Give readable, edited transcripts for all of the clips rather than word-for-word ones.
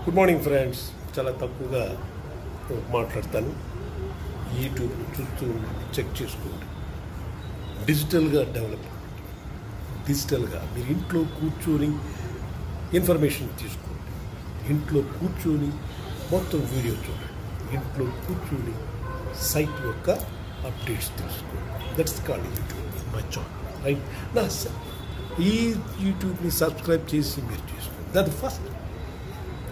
Good morning friends. చాలా తక్కువగా మాట్లాడతాను. యూట్యూబ్ చూస్తూ చెక్ చేసుకోండి. డిజిటల్గా మీరు ఇంట్లో కూర్చొని ఇన్ఫర్మేషన్ తీసుకోండి. ఇంట్లో కూర్చొని మొత్తం వీడియో చూడండి. ఇంట్లో కూర్చొని సైట్ యొక్క అప్డేట్స్ తెలుసుకోండి. That's called YouTube, my channel, right? నా ఈ యూట్యూబ్ని సబ్స్క్రైబ్ చేసి మీరు చేసుకోండి. దట్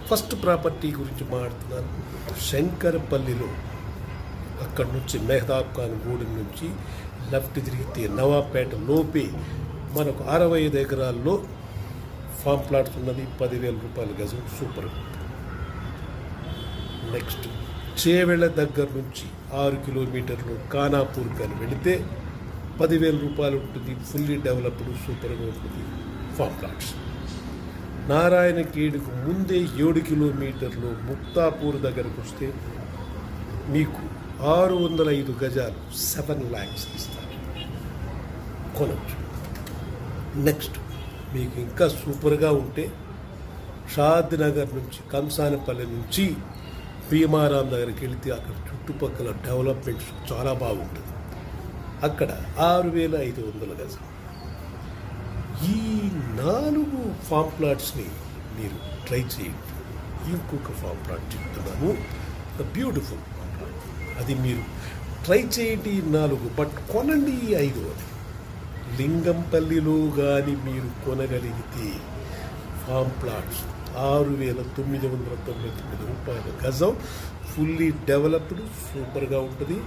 ఫస్ట్ ప్రాపర్టీ గురించి మాట్లాడుతున్నాను. శంకరపల్లిలో అక్కడి నుంచి మెహదాబ్ ఖాన్ గూడెం నుంచి లెఫ్ట్ తిరిగితే నవాపేట లోపే మనకు 65 ఎకరాల్లో ఫామ్ ప్లాట్స్ ఉన్నది. 10,000 రూపాయల గజం. సూపర్. నెక్స్ట్ చేవెళ్ళ దగ్గర నుంచి 6 కిలోమీటర్లు ఖానాపూర్ కానీ వెళితే 10,000 రూపాయలు ఉంటుంది. ఫుల్లీ డెవలప్డ్ సూపర్గా ఉంటుంది ఫామ్ ప్లాట్స్. నారాయణఖేడ్కు ముందే 7 కిలోమీటర్లు ముక్తాపూర్ దగ్గరకు వస్తే మీకు 605 గజాలు 7 lakhs ఇస్తారు, కొనవచ్చు. నెక్స్ట్ మీకు ఇంకా సూపర్గా ఉంటే షాద్ నగర్ నుంచి కంసానపల్లి నుంచి భీమారాం దగ్గరికి వెళితే అక్కడ చుట్టుపక్కల డెవలప్మెంట్స్ చాలా బాగుంటుంది. అక్కడ 6,500 గజాలు. ఈ 4 ఫామ్ ప్లాట్స్ని మీరు ట్రై చేయండి. ఇంకొక ఫామ్ ప్లాట్ చెప్తున్నాను, బ్యూటిఫుల్ ఫామ్ ప్లాట్. అది మీరు ట్రై చేయండి 4, బట్ కొనండి 5. అది లింగంపల్లిలో కానీ మీరు కొనగలిగితే ఫామ్ ప్లాట్స్ 6,999 రూపాయల గజం. ఫుల్లీ డెవలప్డ్ సూపర్గా ఉంటుంది.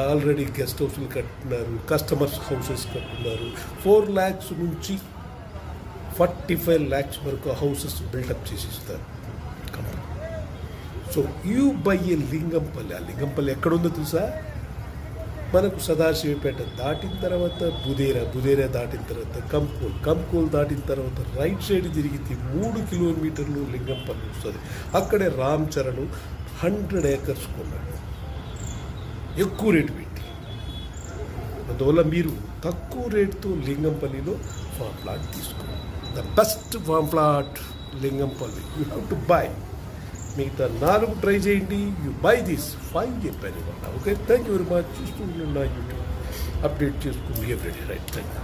ఆల్రెడీ గెస్ట్ హౌస్లు కట్టున్నారు, కస్టమర్స్ హౌసెస్ కట్టున్నారు. 4 lakhs నుంచి 45 lakhs వరకు హౌసెస్ బిల్డప్ చేసి ఇస్తారు కంపెనీ. సో యూ బై ఏ లింగంపల్లి. ఆ లింగంపల్లి ఎక్కడుందో తెలుసా? మనకు సదాశివపేట దాటిన తర్వాత బుదేరా దాటిన తర్వాత కంకోల్ దాటిన తర్వాత రైట్ సైడ్ తిరిగితే 3 కిలోమీటర్లు లింగంపల్లి వస్తుంది. అక్కడే రామ్ చరణ్ 100 acres కొన్నాడు, ఎక్కువ రేటు పెట్టి. అందువల్ల మీరు తక్కువ రేటుతో లింగంపల్లిలో ఫామ్ ప్లాట్ తీసుకోండి. The best farm plot Lingampally. You have to buy. మిగతా 4 ట్రై చేయండి. యూ బై దిస్ 5 చెప్పాను ఇవాళ. Okay, thank you very much. చూస్తూ నా యూట్యూబ్ అప్డేట్ చేసుకోండి ఎవ్రీడే, రైట్? Thank you.